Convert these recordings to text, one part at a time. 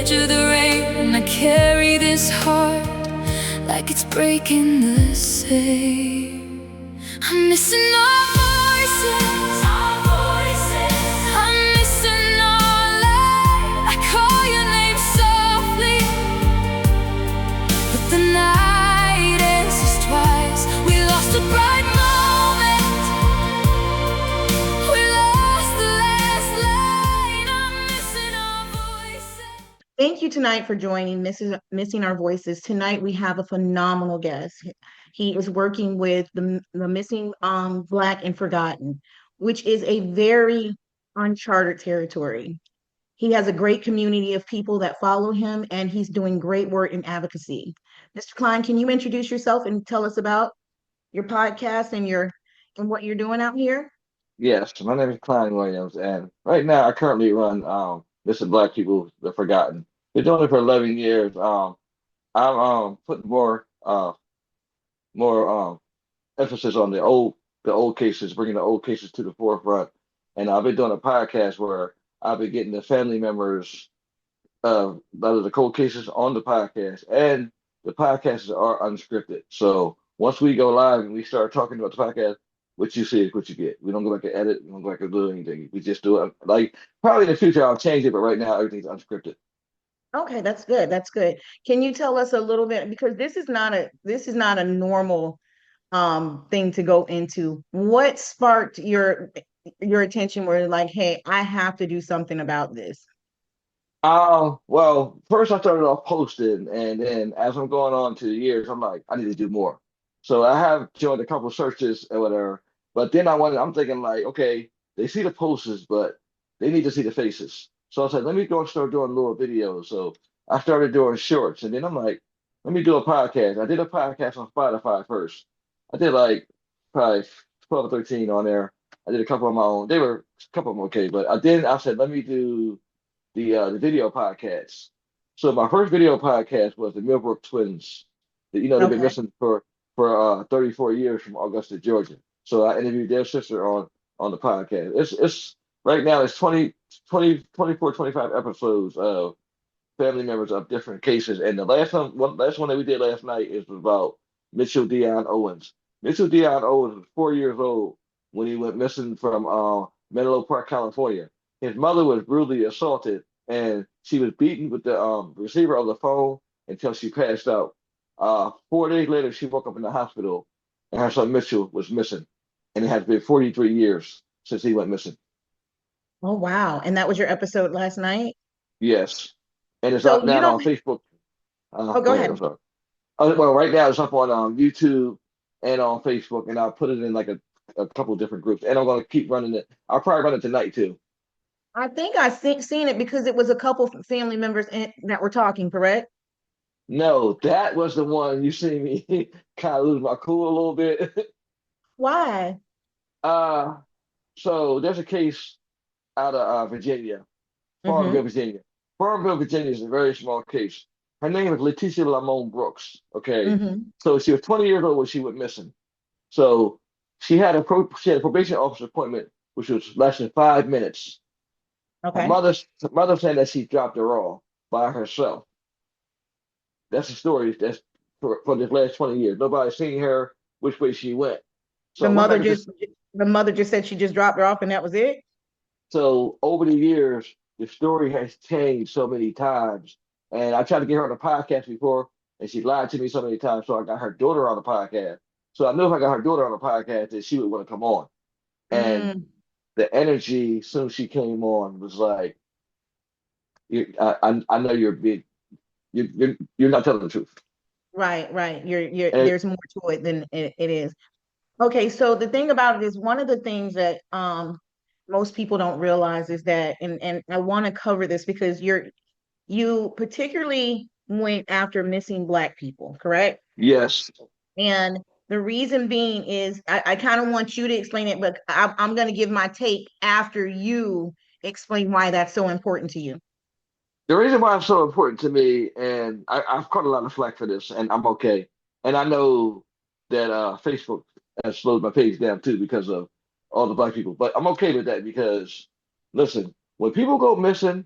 edge of the rain, and I carry this heart like it's breaking the same. I'm missing our voices, I'm missing our light. I call your name softly, but the night ends us twice. We lost a bright moment, we lost the last line. I'm missing our voices. Thank you tonight for joining Missing Our Voices. Tonight we have a phenomenal guest. He is working with the Missing Black and Forgotten, which is a very uncharted territory. He has a great community of people that follow him, and he's doing great work in advocacy. Mr. Kline, can you introduce yourself and tell us about your podcast and your and what you're doing out here? Yes, my name is Kline Williams, and right now I currently run Mr. Black People the Forgotten. Been doing it for 11 years. I'm putting more emphasis on the old cases, bringing the old cases to the forefront. And I've been doing a podcast where I've been getting the family members of a lot of the cold cases on the podcast, and the podcasts are unscripted. So once we go live and we start talking about the podcast, what you see is what you get. We don't go back and edit. We don't go back and do anything. We just do it. Like probably in the future I'll change it, but right now everything's unscripted. Okay, that's good. That's good. Can you tell us a little bit, because this is not a normal thing to go into. What sparked your attention where like, hey, I have to do something about this? Well, first I started off posting, and then as I'm going on to the years, I'm like, I need to do more. So I have joined a couple of searches or whatever, but then I'm thinking like, okay, they see the posters, but they need to see the faces. So I said, let me go and start doing little videos. So I started doing shorts, and then I'm like, let me do a podcast. I did a podcast on Spotify first. I did like probably 12 or 13 on there. I did a couple of my own. They were a couple of them okay, but I said, let me do the video podcast. So my first video podcast was the Millbrook twins. They've been Okay. missing for 34 years from Augusta, Georgia. So I interviewed their sister on the podcast. It's right now it's 24, 25 episodes of family members of different cases. And the last one that we did last night is about Mitchell Dion Owens. Mitchell Dion Owens was 4 years old when he went missing from Menlo Park, California. His mother was brutally assaulted, and she was beaten with the receiver of the phone until she passed out. 4 days later, she woke up in the hospital, and her son Mitchell was missing. And it has been 43 years since he went missing. Oh, wow. And that was your episode last night? Yes. And it's up So you now don't, on Facebook. oh, go Go ahead, ahead. I'm sorry. Well, right now it's up on YouTube and on Facebook, and I'll put it in like a couple different groups. And I'm going to keep running it. I'll probably run it tonight too. I think seen it because it was a couple family members that were talking, correct? No, that was the one you see me kind of lose my cool a little bit. Why? Uh, so there's a case out of Virginia, Mm-hmm. Farmville, Virginia. Farmville, Virginia is a very small case. Her name is Leticia Lamone Brooks. Okay, Mm-hmm. so she was 20 years old when she went missing. So she had a probation officer appointment, which was less than 5 minutes. Her Okay. mother saying that she dropped her off by herself. That's the story. That's for this last 20 years. Nobody's seen her which way she went. The So what mother happened to just the mother just said she just dropped her off and that was it? So over the years, the story has changed so many times. And I tried to get her on the podcast before, and she lied to me so many times. So I got her daughter on the podcast. So I knew if I got her daughter on the podcast, that she would want to come on. And Mm, the energy soon she came on was like, I know you're big. You're not telling the truth. right, right. You're And there's more to it than it is. Okay, so the thing about it is one of the things that most people don't realize is that, and I want to cover this because you particularly went after missing Black people, correct? yes, And the reason being is I kind of want you to explain it, but I'm going to give my take after you explain why that's so important to you. the reason why it's so important to me, and I've caught a lot of flack for this, and I'm okay. And I know that Facebook has slowed my page down too because of all the black people, but I'm okay with that because, listen, when people go missing,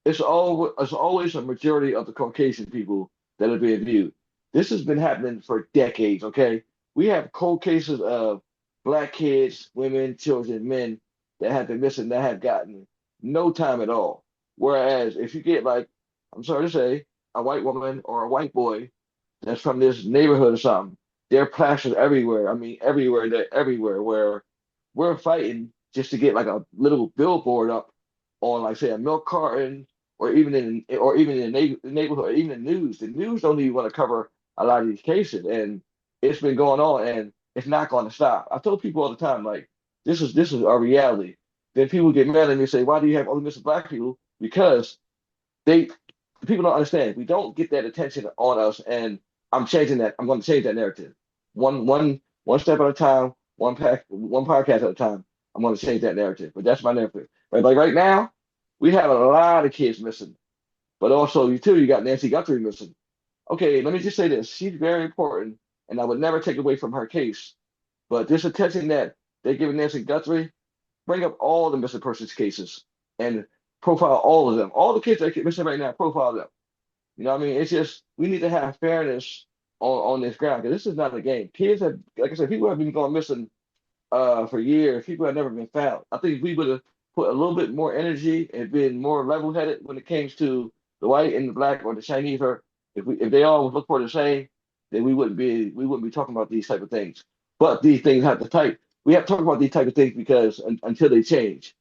it's always a majority of the Caucasian people that are being viewed. This has been happening for decades, okay? We have cold cases of black kids, women, children, men that have been missing that have gotten no time at all. Whereas if you get like, I'm sorry to say, a white woman or a white boy that's from this neighborhood or something, they're plastered everywhere. I mean, everywhere, they're everywhere where we're fighting just to get like a little billboard up on like say a milk carton or even in the neighborhood or even the news. The news don't even want to cover a lot of these cases, and it's been going on, and it's not going to stop. I told people all the time, like this is our reality. Then people get mad at me and say, "Why do you have only missing black people?" Because they people don't understand. We don't get that attention on us, and I'm changing that. I'm going to change that narrative. One step at a time, one podcast at a time. I'm going to change that narrative. But that's my narrative. But like right now, we have a lot of kids missing. But also, you got Nancy Guthrie missing. Okay, let me just say this. She's very important, and I would never take away from her case. But this attention that they're giving Nancy Guthrie, bring up all the missing persons cases and profile all of them. All the kids that get missing right now, profile them. You know what I mean? It's just we need to have fairness on this ground because this is not a game. Kids have, like I said, people have been going missing for years. People have never been found. I think if we would have put a little bit more energy and been more level-headed when it comes to the white and the black or the Chinese, or if they all would look for the same, then we wouldn't be talking about these type of things. But these things have to type. We have to talk about these type of things because until they change.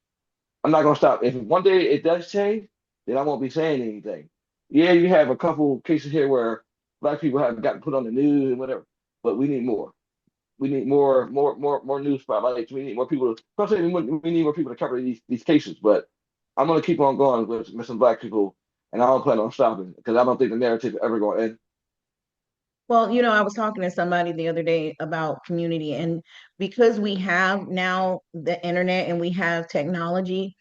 I'm not gonna stop. If one day it does change, then I won't be saying anything. Yeah, you have a couple cases here where black people have gotten put on the news and whatever, but we need more. We need more news spotlights. We need more people. Especially we need more people to cover these cases. But I'm gonna keep on going with missing black people, and I don't plan on stopping because I don't think the narrative is ever going to end. Well, I was talking to somebody the other day about community, and because we have now the internet and we have technology,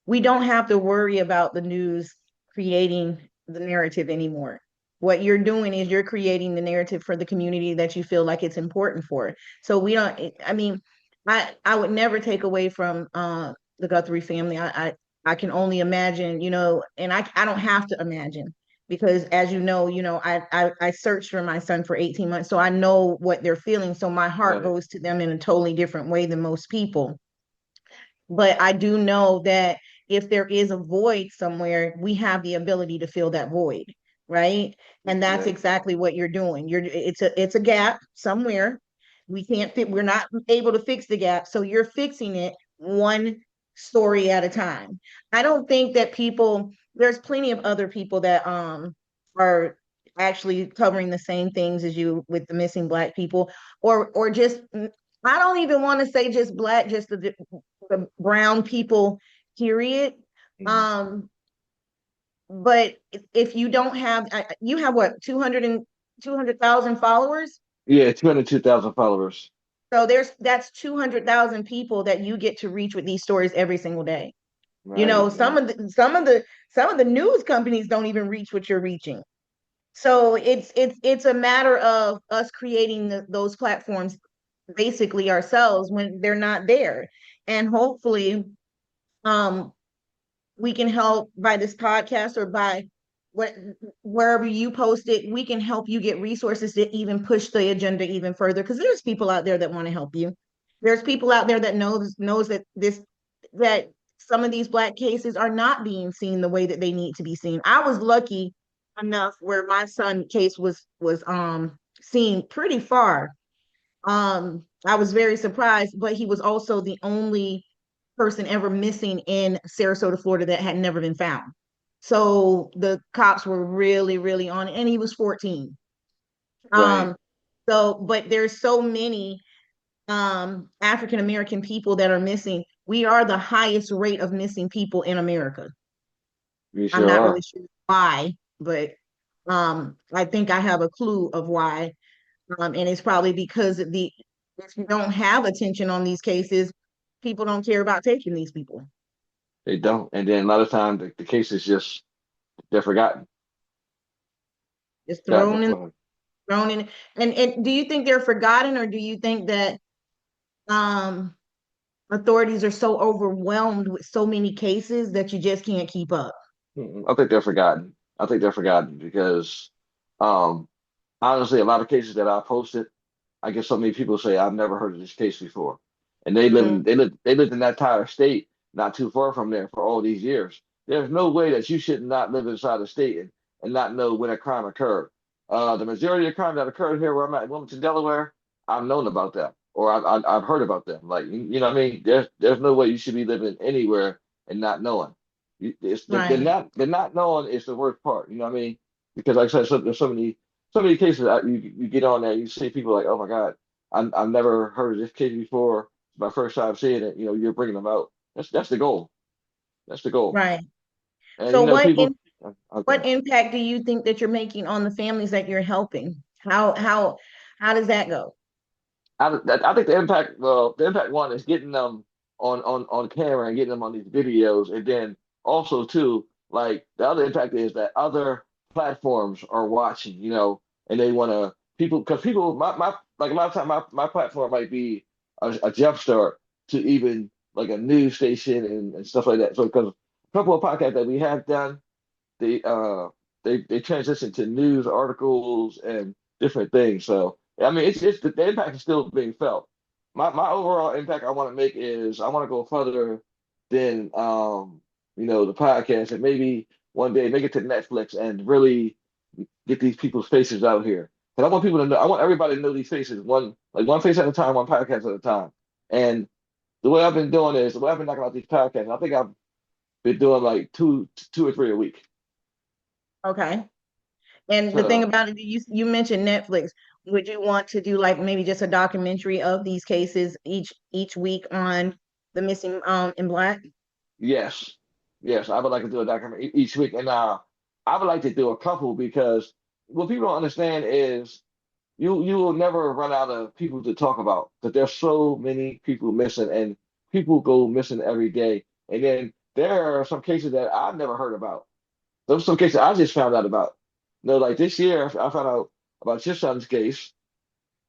we don't have to worry about the news creating the narrative anymore. What you're doing is you're creating the narrative for the community that you feel like it's important for. So we don't, I mean, I would never take away from the Guthrie family. I can only imagine, and I don't have to imagine because as I searched for my son for 18 months, so I know what they're feeling. So my heart Right, goes to them in a totally different way than most people. But I do know that if there is a void somewhere, we have the ability to fill that void, right? And that's right. exactly what you're doing. It's a gap somewhere. We're not able to fix the gap. So you're fixing it one story at a time. I don't think that there's plenty of other people that are actually covering the same things as you with the missing black people or just I don't even want to say just black, just the brown people, period. Mhm. Um, but if you don't have, you have what, 200,000 followers? Yeah, 202,000 followers. So that's 200,000 people that you get to reach with these stories every single day. Right, Some right. of the news companies don't even reach what you're reaching. So it's a matter of us creating those platforms basically ourselves when they're not there. And hopefully, um, we can help by this podcast or by what wherever you post it, we can help you get resources to even push the agenda even further because there's people out there that want to help you. There's people out there that knows that some of these black cases are not being seen the way that they need to be seen. I was lucky enough where my son case was seen pretty far. I was very surprised, but he was also the only person ever missing in Sarasota, Florida that had never been found. So the cops were really, really on it, and he was 14. Right. Um, but there's so many African American people that are missing. We are the highest rate of missing people in America. We I'm sure not are. really sure why, but I think I have a clue of why. And it's probably because if you don't have attention on these cases, people don't care about taking these people. They don't. And then a lot of times the case is just they're forgotten. It's Forgotten. Well, thrown in. And do you think they're forgotten, or do you think that authorities are so overwhelmed with so many cases that you just can't keep up? I think they're forgotten. I think they're forgotten because, um, honestly, a lot of cases that I posted, I get so many people say I've never heard of this case before, and Mhm. they lived in that entire state, not too far from there, for all these years. There's no way that you should not live inside the state and not know when a crime occurred. The majority of crime that occurred here where I'm at in Wilmington, Delaware, I've known about them or I've heard about them. Like you know what I mean? There's no way you should be living anywhere and not knowing. Right. The not knowing is the worst part. You know what I mean? Because like I said, there's so many cases that you get on there, you see people like, oh my God, I've never heard of this case before. It's my first time seeing it. You know, you're bringing them out. That's the goal. That's the goal. Right. And So you know, people. Okay. what impact do you think that you're making on the families that you're helping? How does that go? I think the impact one is getting them on camera and getting them on these videos, and then also too, like the other impact is that other platforms are watching, you know, and they want to people because people my like a lot of time my platform might be a jump start to even like a news station and stuff like that. So because a couple of podcasts that we have done, they uh they transition to news articles and different things. So I mean, it's the impact is still being felt. My overall impact I want to make is I want to go further than you know the podcast and maybe one day make it to Netflix and really get these people's faces out here. Because I want people to know, I want everybody to know these faces one face at a time, one podcast at a time. And the way I've been doing is the way I've been knocking out these podcasts. I think I've been doing like two or three a week. Okay. And the thing So. about it, you mentioned Netflix. Would you want to do like maybe just a documentary of these cases each week on the missing in Black? Yes, yes, I would like to do a documentary each week, and I would like to do a couple because what people don't understand is you will never run out of people to talk about because there's so many people missing, and people go missing every day. And then there are some cases that I've never heard about. Those some cases I just found out about. You know, like this year I found out about your son's case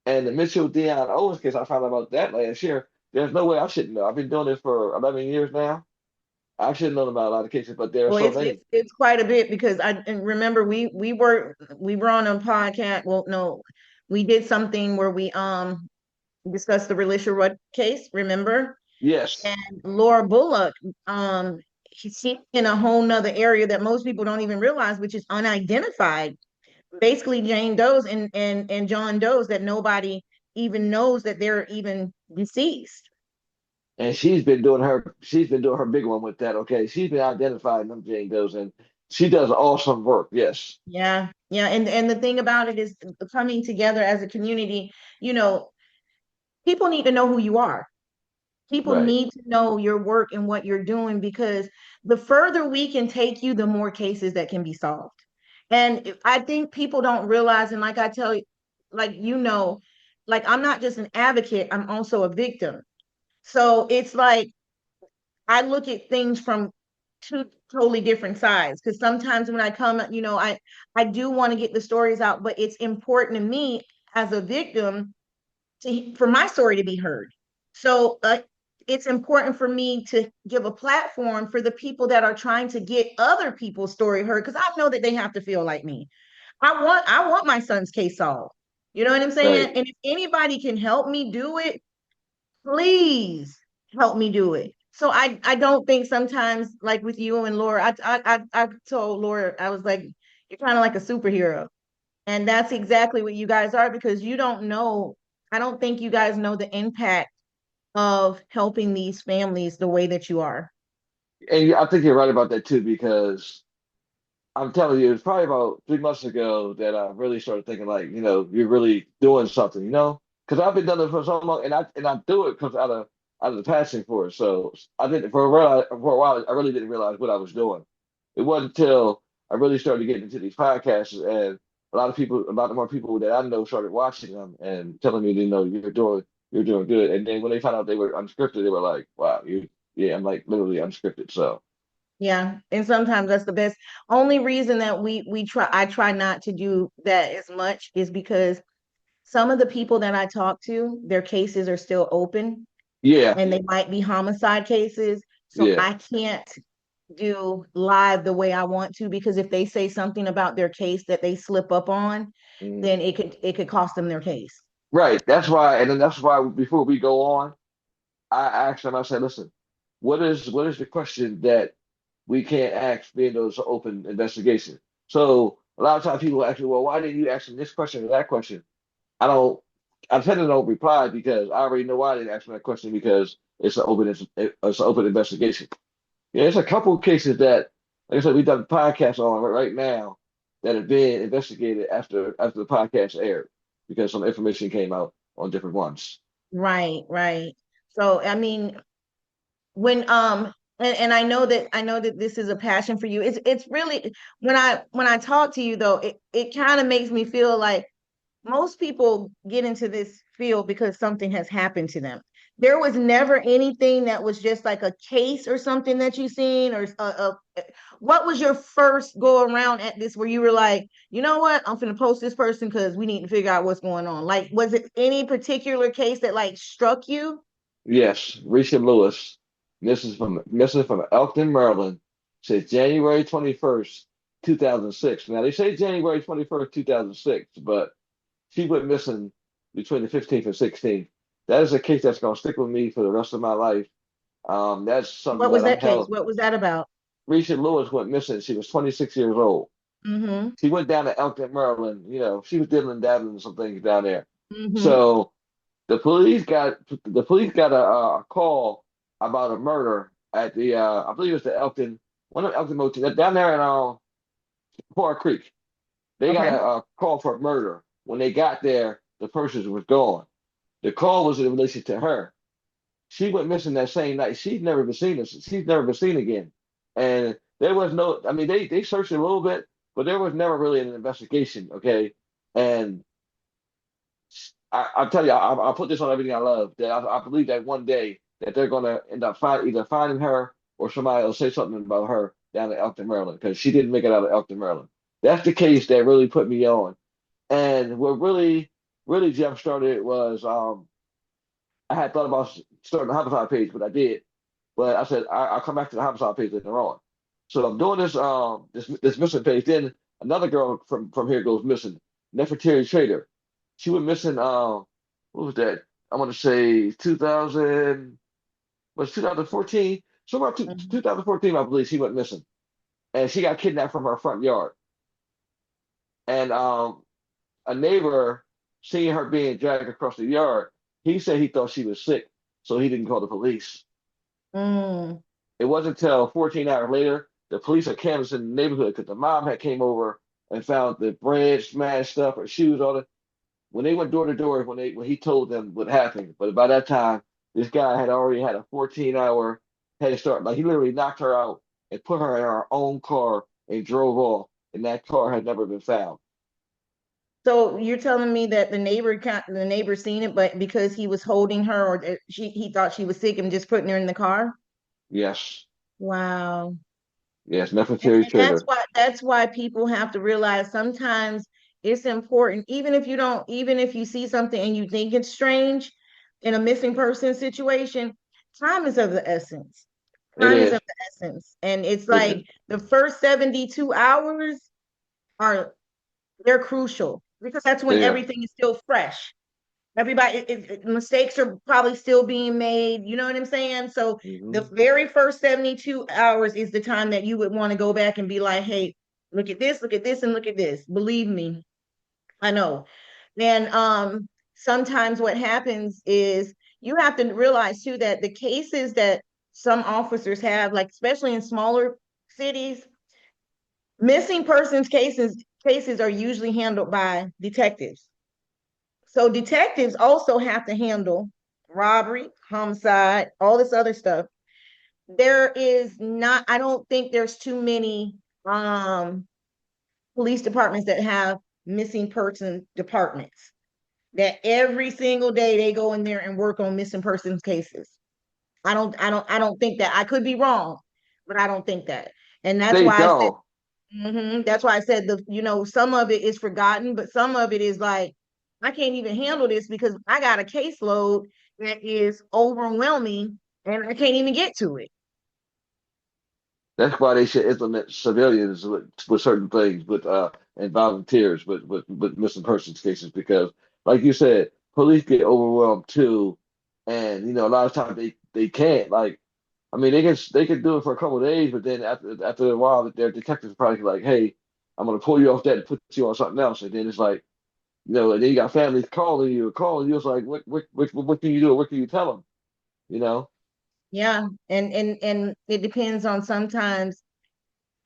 and the Mitchell Dion Owens case. I found out about that last year. There's no way I shouldn't know. I've been doing this for 11 years now. I should have known about a lot of cases, but there are Well, so many. it's quite a bit because I and remember we were on a podcast. Well, no, we did something where we discussed the Relisha Rudd case, remember? Yes, And Laura Bullock, she's in a whole nother area that most people don't even realize, which is unidentified. Basically, Jane Doe's and John Doe's that nobody even knows that they're even deceased. and she's been doing her big one with that. Okay, she's been identifying them Jane Does, and she does awesome work. Yes, Yeah, yeah, and the thing about it is coming together as a community. You know, people need to know who you are. People right. need to know your work and what you're doing because the further we can take you, the more cases that can be solved. And I think people don't realize, and like I tell you, like like I'm not just an advocate, I'm also a victim. So it's like I look at things from two totally different sides because sometimes when I come, I do want to get the stories out, but it's important to me as a victim for my story to be heard. So it's important for me to give a platform for the people that are trying to get other people's story heard because I know that they have to feel like me. I want my son's case solved. You know what I'm Right. saying? And if anybody can help me do it, please help me do it. So I don't think sometimes like with you and Laura, I told Laura I was like you're kind of like a superhero. And that's exactly what you guys are because you don't know, I don't think you guys know the impact of helping these families the way that you are. And I think you're right about that too, because I'm telling you, it's probably about 3 months ago that I really started thinking like, you know, you're really doing something, you know, because I've been doing it for so long, and I do it because out of the passion for it. So I did for a while. I really didn't realize what I was doing. It wasn't until I really started getting into these podcasts, and a lot more people that I know started watching them and telling me, you know, you're doing good. And then when they found out they were unscripted, they were like, wow, yeah, I'm like literally unscripted. So Yeah. And sometimes that's the best. Only reason that I try not to do that as much is because some of the people that I talk to, their cases are still open yeah, and they might be homicide cases. So yeah, I can't. do live the way I want to, because if they say something about their case that they slip up on, Mhm. then it could cost them their case. Right. That's why, and then that's why before we go on, I asked them, I said, listen, what is the question that we can't ask being those open investigation? So a lot of times people ask me, well, why didn't you ask them this question or that question? I don't, I tend to don't reply because I already know why I didn't ask them that question because it's an open investigation. Yeah, there's a couple of cases that, like I said, we've done podcasts on right now that have been investigated after the podcast aired because some information came out on different ones. Right, right. So I mean, when and I know that this is a passion for you. It's really, when I talk to you though, it kind of makes me feel like most people get into this field because something has happened to them. There was never anything that was just like a case or something that you seen, or what was your first go around at this where you were like, you know what, I'm gonna post this person because we need to figure out what's going on. Like, was it any particular case that like struck you? Yes, Risha Lewis. This is from Elkton, Maryland. Says January 21st, 2006. Now they say January 21st, 2006, but she went missing between the 15th and 16th. That is a case that's gonna stick with me for the rest of my life. That's something What was that I'm that case? held. What was that about? Risha Lewis went missing. She was 26 years old. Mm-hmm. She went down to Elkton, Maryland. She was diddling dabbling some things down there. Mm-hmm. So the police got a call about a murder at the I believe it was the Elkton one of the Elkton motels down there in Forest Creek. They got Okay. a call for a murder. When they got there, the person was gone. The call was in relation to her. She went missing that same night. She's never been seen. She's never been seen again. And there was no. I mean, they searched a little bit, but there was never really an investigation. Okay, and I'll tell you, I'll put this on everything I love. That I believe that one day that they're gonna end up either finding her or somebody will say something about her down in Elkton, Maryland, because she didn't make it out of Elkton, Maryland. That's the case that really put me on. And what really jump started it was I had thought about starting a homicide page, but I did. But I said I'll come back to the homicide page later on. So I'm doing this missing page. Then another girl from here goes missing. Nefertari Trader. She went missing. What was that? I want to say 2000 was 2014. Somewhere Mm-hmm. 2014, I believe she went missing, and she got kidnapped from her front yard. And a neighbor seeing her being dragged across the yard, he said he thought she was sick, so he didn't call the police. Mm. It wasn't until 14 hours later the police are canvassing the neighborhood because the mom had came over and found the bread smashed up, her shoes, all that. When they went door to door, when he told them what happened, but by that time this guy had already had a 14-hour head start. Like he literally knocked her out and put her in her own car and drove off, and that car had never been found. So you're telling me that the neighbor seen it, but because he was holding her, or that he thought she was sick and just putting her in the car? Yes, Wow. yes, And, Nefertari and that's Trader. why that's why people have to realize sometimes it's important, even if you see something and you think it's strange in a missing person situation, time is of the essence. It Time is of is. the essence. And it's It like is. the first 72 hours are they're crucial because that's when There. everything is still fresh. Everybody, mistakes are probably still being made. You know what I'm saying? So the Hmm. very first 72 hours is the time that you would want to go back and be like, hey, look at this, and look at this. Believe me, I know. And sometimes what happens is you have to realize too that the cases that some officers have, like especially in smaller cities, missing persons cases are usually handled by detectives. So detectives also have to handle robbery, homicide, all this other stuff. There is not, I don't think there's too many police departments that have missing person departments that every single day they go in there and work on missing persons cases. I don't think that. I could be wrong, but I don't think that. And that's They why I said, don't. that's why I said some of it is forgotten, but some of it is like, I can't even handle this because I got a caseload that is overwhelming and I can't even get to it. That's why they should implement civilians with certain things, and volunteers with missing persons cases because, like you said, police get overwhelmed too, and a lot of times they can't like. I mean, they can do it for a couple of days, but then after a while, their detectives are probably like, "Hey, I'm gonna pull you off that and put you on something else," and then it's like, and then you got families calling you. It's like, what can you do? What can you tell them? You know? Yeah, and it depends on sometimes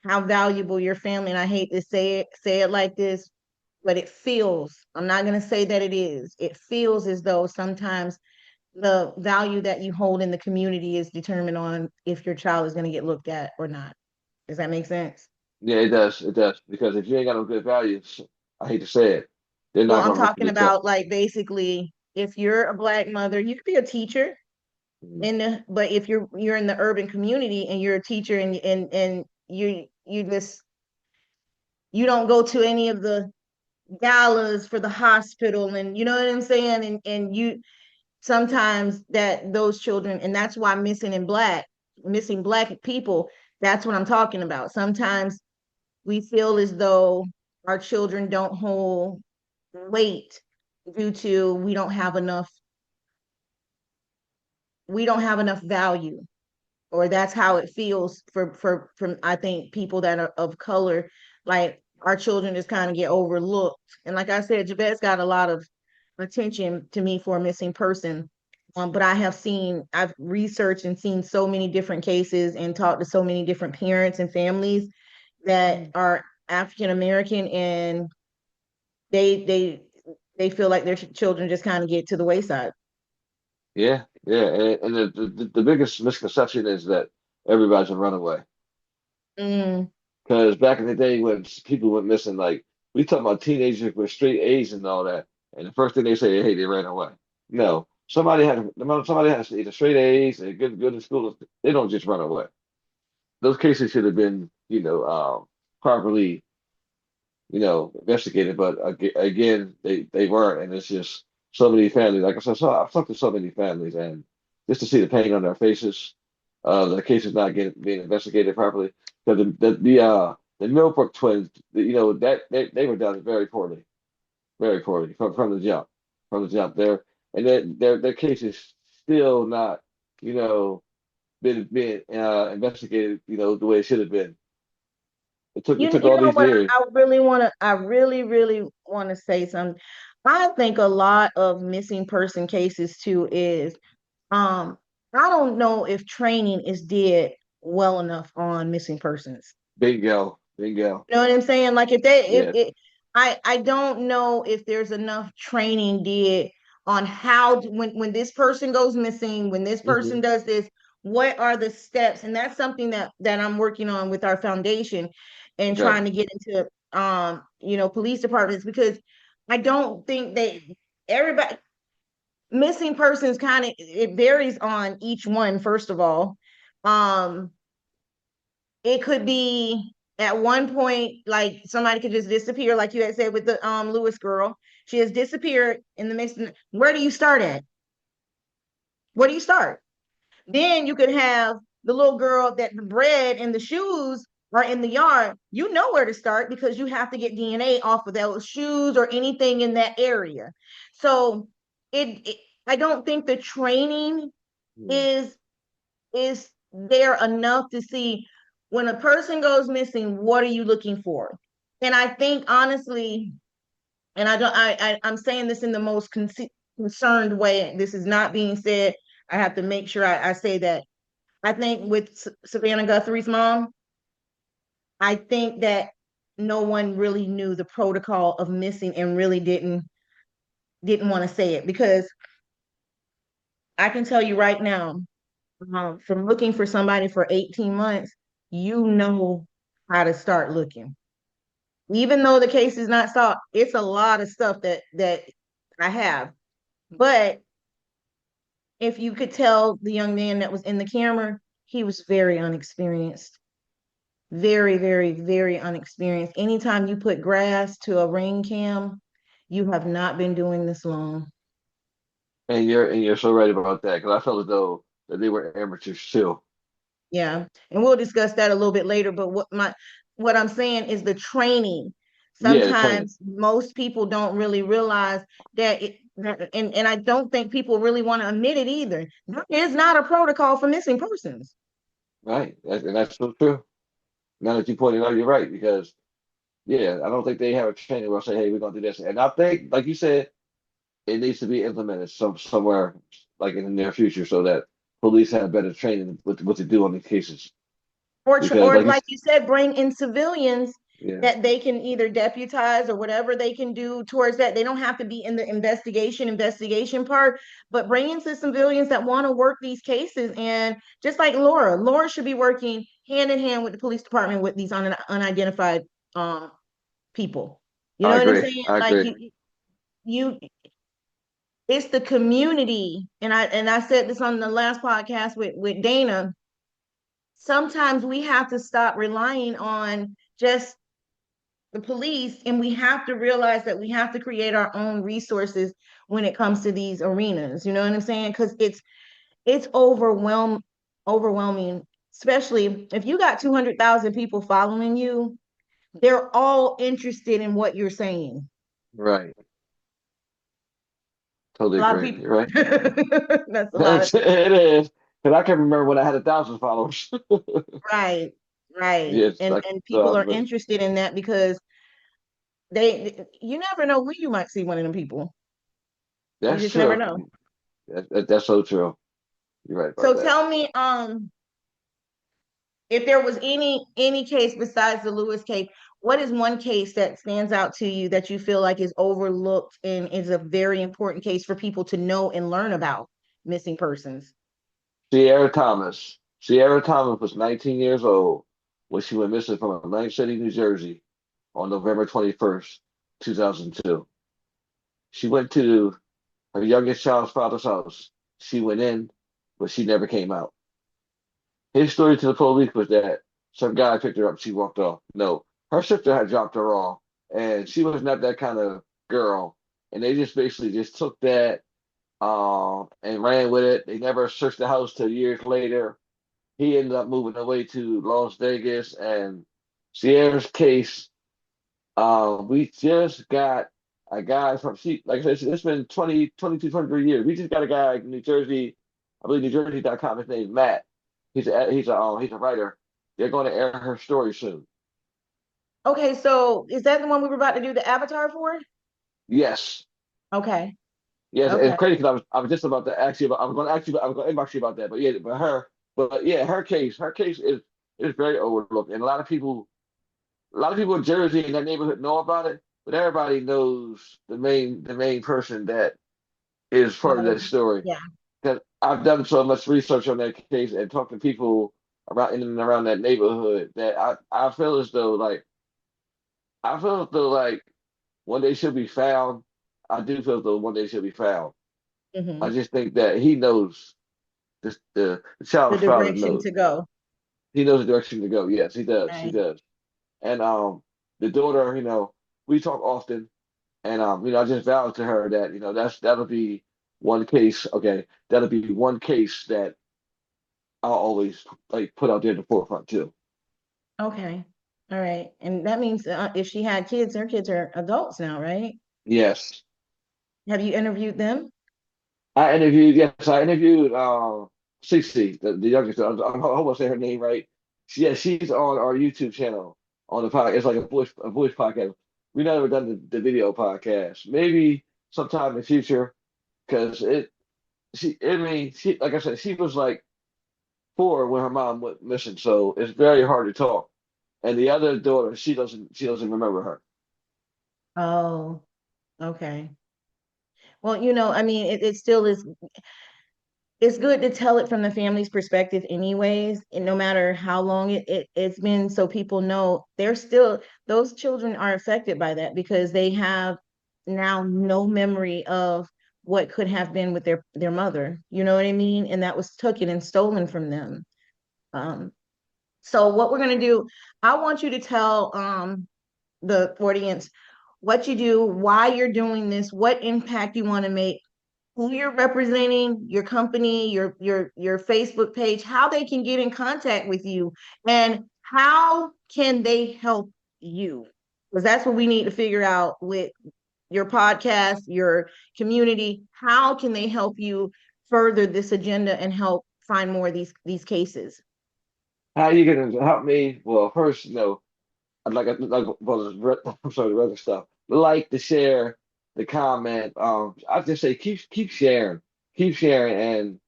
how valuable your family, and I hate to say it like this, but it feels, I'm not going to say that it is. It feels as though sometimes the value that you hold in the community is determined on if your child is going to get looked at or not. Does that make sense? Yeah, it does. Because if you ain't got no good values, I hate to say it, they're Well, not I'm gonna raise talking their child. about like basically if you're a black mother, you could be a teacher Mhm. in the, but if you're in the urban community and you're a teacher and you just you don't go to any of the galas for the hospital, and you know what I'm saying, and you sometimes that those children, and that's why missing black people, that's what I'm talking about. Sometimes we feel as though our children don't hold weight due to we don't have enough value, or that's how it feels for from I think people that are of color. Like our children just kind of get overlooked. And like I said, Javet's got a lot of attention to me for a missing person. But I've researched and seen so many different cases and talked to so many different parents and families that are African American, and they they they feel like their children just kind of get to the wayside. Yeah, yeah, and the biggest misconception is that everybody's a runaway. Mm, Because back in the day when people went missing, like we talk about teenagers with straight A's and all that, and the first thing they say, hey, they ran away. No, somebody has either straight A's and good in school. They don't just run away. Those cases should have been, properly investigated, but again, they weren't, and it's just so many families. Like I said, I've talked to so many families, and just to see the pain on their faces, the case is not getting being investigated properly. Because the Millbrook twins, that they were done very poorly from the jump there, and their case is still not, you know, been investigated, the way it should have been. It took you all know these what, years. I really want to say something. I think a lot of missing person cases too is um I don't know if training is did well enough on missing persons. Bingo, bingo. You know what I'm saying? Like if they if Yeah. it I don't know if there's enough training did on how when this person goes missing, when this person Hmm. does this, what are the steps? And that's something that I'm working on with our foundation and Okay. trying to get into police departments, because I don't think everybody missing persons kind of, it varies on each one, first of all. Um it could be at one point, like somebody could just disappear, like you had said with the Lewis girl. She has disappeared in the midst of, where do you start at? Where do you start? Then you could have the little girl that the bread and the shoes are in the yard. You know where to start because you have to get DNA off of those shoes or anything in that area. So it I don't think the training Mm. is is there enough to see when a person goes missing, what are you looking for? And I think honestly, and I'm saying this in the most concerned way. This is not being said. I have to make sure I say that. I think with Savannah Guthrie's mom, I think that no one really knew the protocol of missing and really didn't want to say it, because I can tell you right now, from looking for somebody for 18 months, you know how to start looking. Even though the case is not solved, it's a lot of stuff that I have. But if you could tell the young man that was in the camera, he was very unexperienced. Very, very, very unexperienced. Anytime you put grass to a ring cam, you have not been doing this long. And you're so right about that because I felt as though that they were amateurs too. Yeah, and we'll discuss that a little bit later. But what I'm saying is the training. Yeah, the training. Sometimes most people don't really realize and I don't think people really want to admit it either. There is not a protocol for missing persons. Right. And that's so true. Now that you pointed out, you're right because yeah, I don't think they have a training where say, hey, we're gonna do this. And I think, like you said, it needs to be implemented somewhere like in the near future so that police have better training with what to do on these cases. Because Or like you like you said, bring in civilians yeah, that they can either deputize or whatever they can do towards that. They don't have to be in the investigation part, but bring in some civilians that want to work these cases. And just like Laura should be working hand in hand with the police department with these unidentified um people. You know I what I'm agree. saying? I Like agree. you it's the community. And I said this on the last podcast with Dana. Sometimes we have to stop relying on just the police, and we have to realize that we have to create our own resources when it comes to these arenas. You know what I'm saying? Because it's overwhelming, especially if you got 200,000 people following you. They're all interested in what you're saying. Right. Totally A lot of agree. people. You're right. That's a lot of people. It is. Because I can remember when I had 1,000 followers. Right, right. Yeah, it's and like and people are but interested in that because you never know when you might see one of them people. You that's just never true. know. That's so true. You're right about So that. tell me, if there was any case besides the Lewis case, what is one case that stands out to you that you feel like is overlooked and is a very important case for people to know and learn about missing persons? Sierra Thomas. Sierra Thomas was 19 years old when she went missing from Atlantic City, New Jersey on November 21st, 2002. She went to her youngest child's father's house. She went in, but she never came out. His story to the police was that some guy picked her up, she walked off. No, her sister had dropped her off, and she was not that kind of girl. And they just basically just took that and ran with it. They never searched the house till years later. He ended up moving away to Las Vegas, and Sierra's case, we just got a guy from she like I said, it's been 22, 23 years. We just got a guy in New Jersey, I believe NewJersey.com. His name's Matt. He's a writer. They're going to air her story soon. Okay, so is that the one we were about to do the avatar for? Yes, Okay, yes. okay, It's crazy because I was just about to ask you about. I was going to ask you. I was going to inbox you about that. But yeah, but yeah, her case is very overlooked, and a lot of people in Jersey in that neighborhood know about it, but everybody knows the main person that is part of that story. yeah. Because I've done so much research on that case and talked to people around in and around that neighborhood that I feel as though like one day she'll be found. I do feel as though one day she'll be found. I Hmm. just think that he knows the The child's father direction knows. to go. He knows the direction to go. Yes, he does. He Right. does. And the daughter, we talk often. And I just vowed to her that, that'll be one case. Okay, that'll be one case that I'll always like put out there in the forefront too. Okay. All right. And that means if she had kids, her kids are adults now, right? Yes. Have you interviewed them? I interviewed Cece, the youngest. I hope I say her name right. She's on our YouTube channel on the podcast. It's like a voice podcast. We never done the video podcast. Maybe sometime in the future, because she like I said, she was like 4 when her mom went missing, so it's very hard to talk. And the other daughter, she doesn't remember her. Oh, okay. Well, I mean, it still is, it's good to tell it from the family's perspective anyways, and no matter how long it's been, so people know they're still, those children are affected by that because they have now no memory of what could have been with their mother. You know what I mean? And that was taken and stolen from them. Um, so what we're gonna do, I want you to tell the audience what you do, why you're doing this, what impact you want to make who you're representing, your company, your Facebook page, how they can get in contact with you, and how can they help you? Because that's what we need to figure out with your podcast, your community. How can they help you further this agenda and help find more of these cases? How you gonna help me? Well, first, I'd like well, I'm sorry, the other stuff. Like, the share, the comment. I just say keep sharing, and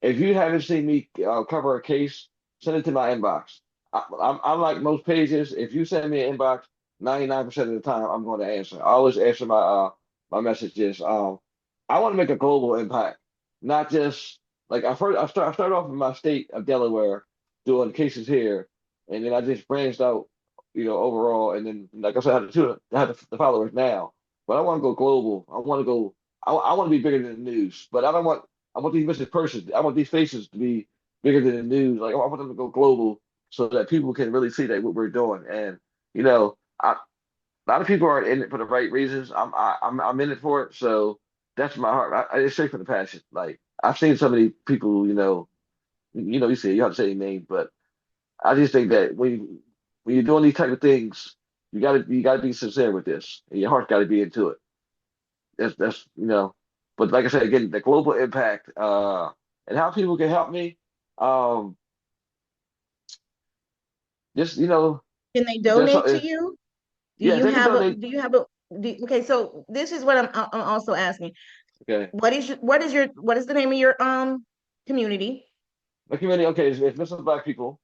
if you haven't seen me cover a case, send it to my inbox. I'm like most pages. If you send me an inbox, 99% of the time I'm going to answer. I always answer my messages. I want to make a global impact, not just like I started off in my state of Delaware doing cases here, and then I just branched out, overall, and then like I said, I have the followers now, but I want to go global. I want to be bigger than the news, but I want these missing persons. I want these faces to be bigger than the news. Like, I want them to go global so that people can really see that what we're doing. And a lot of people aren't in it for the right reasons. I'm in it for it. So that's my heart. It's straight from the passion. Like, I've seen so many people. You see, you have to say your name, but I just think that when you're doing these type of things, you gotta be sincere with this, and your heart got to be into it. That's. But like I said again, the global impact, and how people can help me. Um, just Can they just donate to you? Do yes, you they can have a donate. do you have a okay, so this is what I'm also asking. Okay, What is the name of your community? my community. Okay, it's missing black people,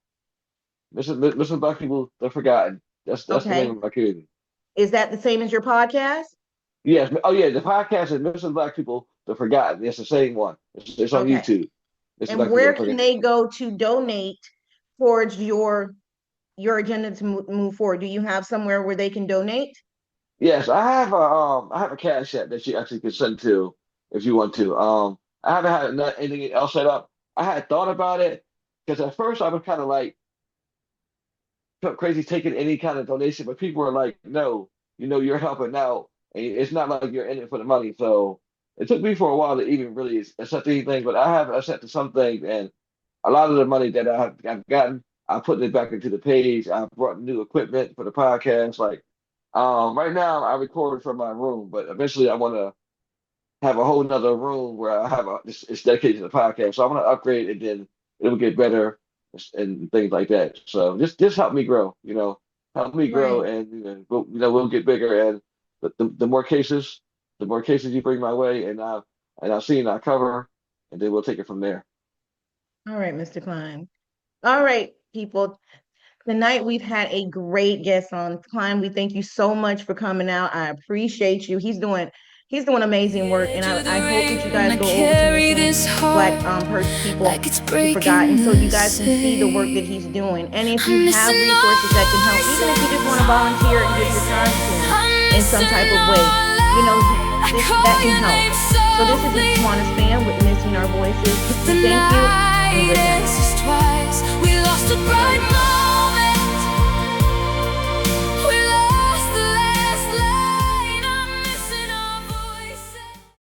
missing black people. They're forgotten. That's the name Okay. of my community. Is that the same as your podcast? Yes. Oh yeah, the podcast is missing black people. They're forgotten. It's the same one. It's on Okay. YouTube. Missing And black people. where They're can forgotten. they go to donate towards your agenda to move forward? Do you have somewhere where they can donate? Yes, I have a cash app that you actually can send to if you want to. I haven't had anything else set up. I had thought about it because at first I was kind of like felt crazy taking any kind of donation, but people were like, "No, you're helping out, and it's not like you're in it for the money." So it took me for a while to even really accept anything, but I have accepted some things, and a lot of the money that I've gotten, I put it back into the page. I brought new equipment for the podcast. Like, right now I record from my room, but eventually I want to have a whole nother room where I have it's dedicated to the podcast. So I want to upgrade, and then it'll get better and things like that. So just help me grow, help me grow, Right. and we'll get bigger. And the more cases, you bring my way, and I'll see and I'll cover, and then we'll take it from there. All right, Mr. Klein. All right, people. Tonight we've had a great guest on. Klein, we thank you so much for coming out. I appreciate you. He's doing amazing work, Edge and of I the hope that you rain, guys I go over to carry Missing this Black heart People like it's to Forgotten breaking so you the guys can see the work that same. he's doing. And if you I'm have missing resources that can help, even if you just want to volunteer and give your time to him I'm in some missing type of your way, light. I this call that can your help. name So this is softly, Miss Swan Span with Missing Our Voices. but We the thank you and night good night. ends just twice. We lost